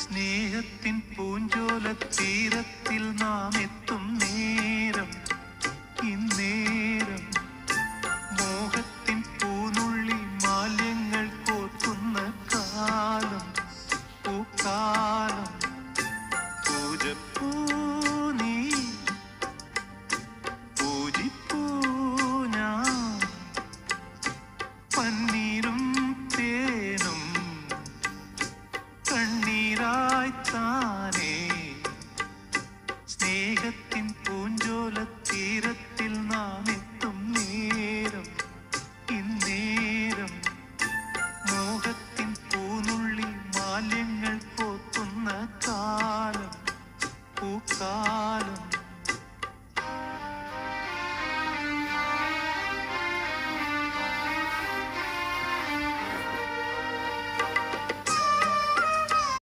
സ്നേഹത്തിൻ പൂഞ്ചോല തീരത്തിൽ നാം എത്തും നേരം ഇന്നേരം മോഹത്തിൻ പൂനുള്ളി മാല്യങ്ങൾ കോർക്കുന്ന കാലം പൂക്കാലം പൂജപ്പൂ നീ പൂജിപ്പൂ ഞാൻ പന്നീരും തേനും കണ്ണീരായി താനേ സ്നേഹത്തിൻ പൂഞ്ചോല തീരത്തിൽ നാം എത്തും നേരം ഇന്നേരം മോഹത്തിൻ പൂനുള്ളി മാല്യങ്ങൾ കോത്തുന്ന കാലം പൂക്കാലം